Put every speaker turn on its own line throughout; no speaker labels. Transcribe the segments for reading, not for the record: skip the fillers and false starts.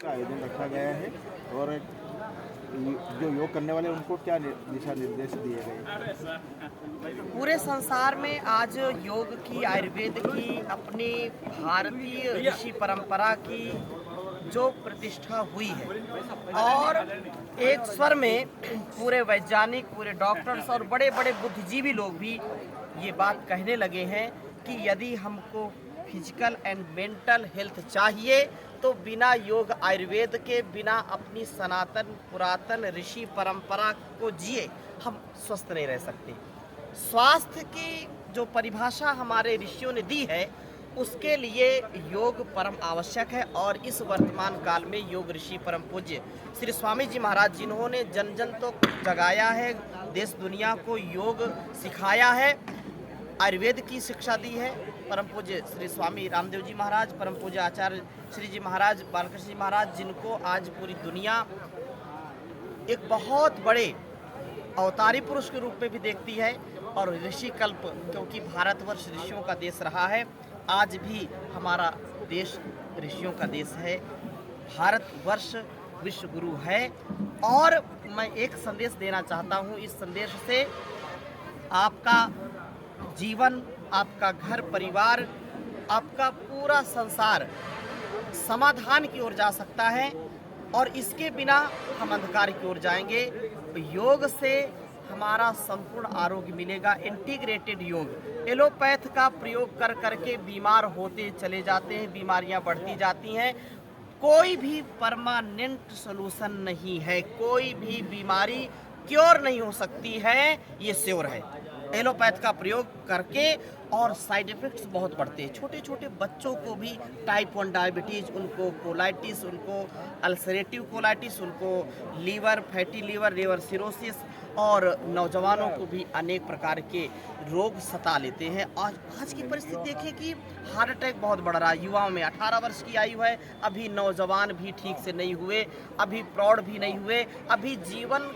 का आयोजन रखा गया है और जो योग करने वाले उनको क्या दिशा निर्देश दिए गए।
पूरे संसार में आज योग की, आयुर्वेद की, अपनी भारतीय ऋषि परंपरा की जो प्रतिष्ठा हुई है और एक स्वर में पूरे वैज्ञानिक, पूरे डॉक्टर्स और बड़े बड़े बुद्धिजीवी लोग भी ये बात कहने लगे हैं कि यदि हमको फिजिकल एंड मेंटल हेल्थ चाहिए तो बिना योग आयुर्वेद के, बिना अपनी सनातन पुरातन ऋषि परंपरा को जिए हम स्वस्थ नहीं रह सकते। स्वास्थ्य की जो परिभाषा हमारे ऋषियों ने दी है उसके लिए योग परम आवश्यक है और इस वर्तमान काल में योग ऋषि परम पूज्य श्री स्वामी जी महाराज जिन्होंने जन जन तो जगाया है, देश दुनिया को योग सिखाया है, आयुर्वेद की शिक्षा दी है, परम पूज्य श्री स्वामी रामदेव जी महाराज, परम पूज्य आचार्य श्री जी महाराज, बालकृष्ण जी महाराज, जिनको आज पूरी दुनिया एक बहुत बड़े अवतारी पुरुष के रूप में भी देखती है और ऋषि कल्प, क्योंकि भारतवर्ष ऋषियों का देश रहा है, आज भी हमारा देश ऋषियों का देश है। भारतवर्ष विश्व गुरु है और मैं एक संदेश देना चाहता हूँ। इस संदेश से आपका जीवन, आपका घर परिवार, आपका पूरा संसार समाधान की ओर जा सकता है और इसके बिना हम अंधकार की ओर जाएंगे। योग से हमारा संपूर्ण आरोग्य मिलेगा। इंटीग्रेटेड योग, एलोपैथ का प्रयोग कर करके बीमार होते चले जाते हैं, बीमारियां बढ़ती जाती हैं। कोई भी परमानेंट सॉल्यूशन नहीं है, कोई भी बीमारी क्योर नहीं हो सकती है, ये श्योर है एलोपैथ का प्रयोग करके। और साइड इफेक्ट्स बहुत बढ़ते हैं। छोटे छोटे बच्चों को भी टाइप 1 डायबिटीज़, उनको कोलाइटिस, उनको अल्सरेटिव कोलाइटिस, उनको liver, fatty liver, liver cirrhosis और नौजवानों को भी अनेक प्रकार के रोग सता लेते हैं। आज की परिस्थिति देखिए कि हार्ट अटैक बहुत बढ़ रहा है युवाओं में। 18 वर्ष की आयु है, अभी नौजवान भी ठीक से नहीं हुए, अभी प्रौढ़ भी नहीं हुए, अभी जीवन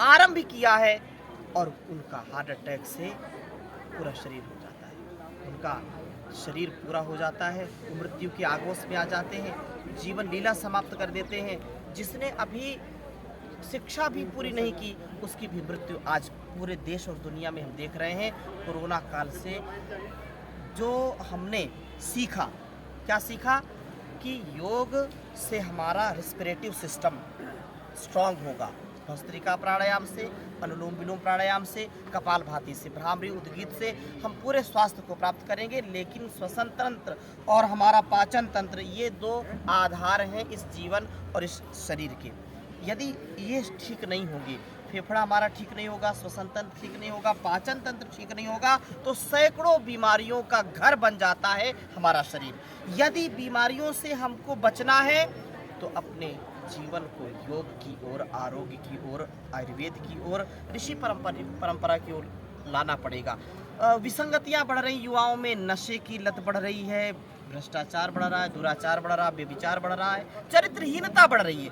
आरंभ किया है और उनका हार्ट अटैक से पूरा शरीर हो जाता है, उनका शरीर पूरा हो जाता है, मृत्यु के आगोश में आ जाते हैं, जीवन लीला समाप्त कर देते हैं। जिसने अभी शिक्षा भी पूरी नहीं की उसकी भी मृत्यु आज पूरे देश और दुनिया में हम देख रहे हैं। कोरोना काल से जो हमने सीखा, क्या सीखा कि योग से हमारा रेस्पिरेटिव सिस्टम स्ट्रांग होगा। भस्त्रिका प्राणायाम से, अनुलोम विलोम प्राणायाम से, कपालभाति से, भ्रामरी उद्गीत से हम पूरे स्वास्थ्य को प्राप्त करेंगे। लेकिन श्वसन तंत्र और हमारा पाचन तंत्र, ये दो आधार हैं इस जीवन और इस शरीर के। यदि ये ठीक नहीं होंगे, फेफड़ा हमारा ठीक नहीं होगा, श्वसन तंत्र ठीक नहीं होगा, पाचन तंत्र ठीक नहीं होगा, तो सैकड़ों बीमारियों का घर बन जाता है हमारा शरीर। यदि बीमारियों से हमको बचना है तो अपने जीवन को योग की ओर, आरोग्य की ओर, आयुर्वेद की ओर, ऋषि परंपरा की ओर लाना पड़ेगा। विसंगतियां बढ़ रही युवाओं में, नशे की लत बढ़ रही है, भ्रष्टाचार बढ़ रहा है, दुराचार बढ़ रहा है, व्यभिचार बढ़ रहा है, चरित्रहीनता बढ़ रही है।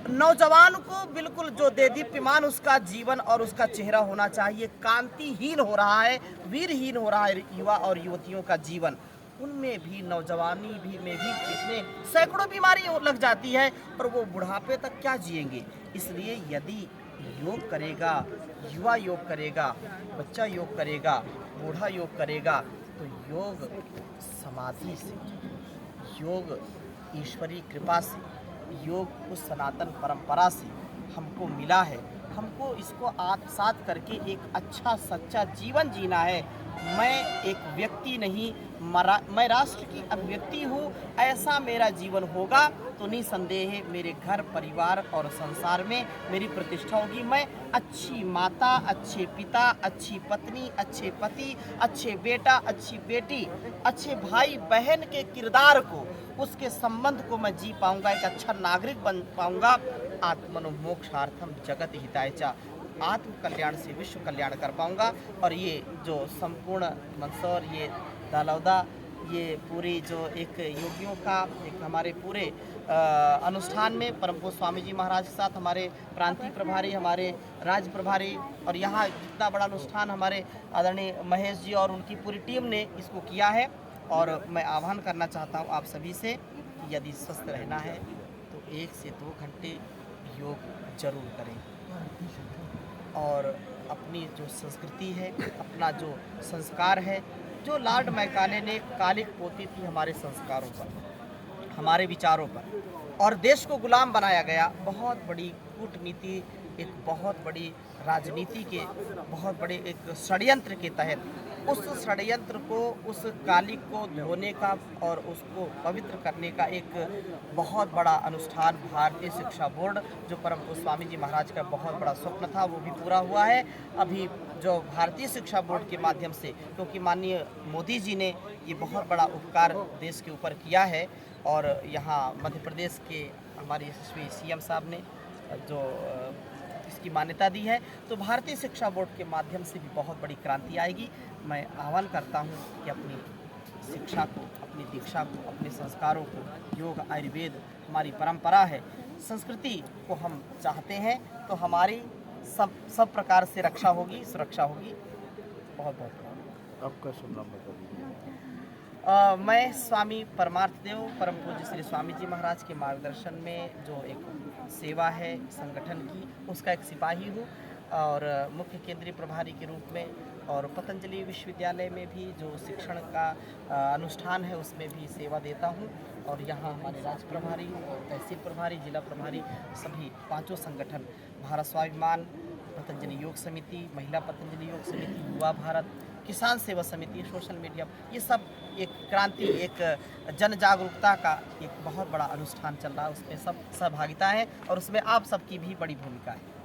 नौजवान को बिल्कुल जो देदीप्यमान उसका जीवन और उसका चेहरा होना चाहिए, कांतिहीन हो रहा है, वीरहीन हो रहा है युवा और युवतियों का जीवन। उनमें भी, नौजवानी भी में भी कितने सैकड़ों बीमारी लग जाती है और वो बुढ़ापे तक क्या जिएंगे। इसलिए यदि योग करेगा, युवा योग करेगा, बच्चा योग करेगा, बूढ़ा योग करेगा, तो योग समाधि से, योग ईश्वरीय कृपा से, योग उस सनातन परंपरा से हमको मिला है। हमको इसको आत्मसात करके एक अच्छा सच्चा जीवन जीना है। मैं एक व्यक्ति नहीं, मैं राष्ट्र की अभिव्यक्ति हूँ। ऐसा मेरा जीवन होगा तो निसंदेह मेरे घर परिवार और संसार में मेरी प्रतिष्ठा होगी। मैं अच्छी माता, अच्छे पिता, अच्छी पत्नी, अच्छे पति, अच्छे बेटा, अच्छी बेटी, अच्छे भाई बहन के किरदार को, उसके संबंध को मैं जी पाऊंगा, एक अच्छा नागरिक बन पाऊंगा। आत्मनो मोक्षार्थम जगत हिताय च, आत्म कल्याण से विश्व कल्याण कर पाऊंगा। और ये जो संपूर्ण मंदसौर, ये दालौदा, ये पूरी जो एक योगियों का एक हमारे पूरे अनुष्ठान में परम पूज्य स्वामी जी महाराज के साथ हमारे प्रांतीय प्रभारी, हमारे राज्य प्रभारी और यहाँ जितना बड़ा अनुष्ठान हमारे आदरणीय महेश जी और उनकी पूरी टीम ने इसको किया है। और मैं आह्वान करना चाहता हूँ आप सभी से कि यदि स्वस्थ रहना है तो 1 से 2 घंटे योग जरूर करें और अपनी जो संस्कृति है, अपना जो संस्कार है, जो लॉर्ड मैकाले ने कालिक पोती थी हमारे संस्कारों पर, हमारे विचारों पर, और देश को गुलाम बनाया गया। बहुत बड़ी कूटनीति, एक बहुत बड़ी राजनीति के बहुत बड़े एक षड्यंत्र के तहत उस षड्यंत्र को, उस कालिक को धोने का और उसको पवित्र करने का एक बहुत बड़ा अनुष्ठान भारतीय शिक्षा बोर्ड, जो परम पूज्य स्वामी जी महाराज का बहुत बड़ा स्वप्न था, वो भी पूरा हुआ है। अभी जो भारतीय शिक्षा बोर्ड के माध्यम से, क्योंकि माननीय मोदी जी ने ये बहुत बड़ा उपकार देश के ऊपर किया है, और यहाँ मध्य प्रदेश के हमारे यशस्वी सीएम साहब ने जो इसकी मान्यता दी है, तो भारतीय शिक्षा बोर्ड के माध्यम से भी बहुत बड़ी क्रांति आएगी। मैं आह्वान करता हूँ कि अपनी शिक्षा को, अपनी दीक्षा को, अपने संस्कारों को, योग आयुर्वेद हमारी परंपरा है, संस्कृति को हम चाहते हैं, तो हमारी सब प्रकार से रक्षा होगी, सुरक्षा होगी। बहुत बहुत
आपका शुभ नाम बता दीजिए।
मैं स्वामी परमार्थ देव परम पूज्य श्री स्वामी जी महाराज के मार्गदर्शन में जो एक सेवा है संगठन की, उसका एक सिपाही हूँ, और मुख्य केंद्रीय प्रभारी के रूप में, और पतंजलि विश्वविद्यालय में भी जो शिक्षण का अनुष्ठान है उसमें भी सेवा देता हूँ, और यहाँ हमारे राज्य प्रभारी, तहसील प्रभारी, जिला प्रभारी, सभी 5 संगठन, भारत स्वाभिमान, पतंजलि योग समिति, महिला पतंजलि योग समिति, युवा भारत, किसान सेवा समिति, सोशल मीडिया, ये सब एक क्रांति, एक जन जागरूकता का एक बहुत बड़ा अनुष्ठान चल रहा है, उसमें सब सहभागिता है और उसमें आप सबकी भी बड़ी भूमिका है।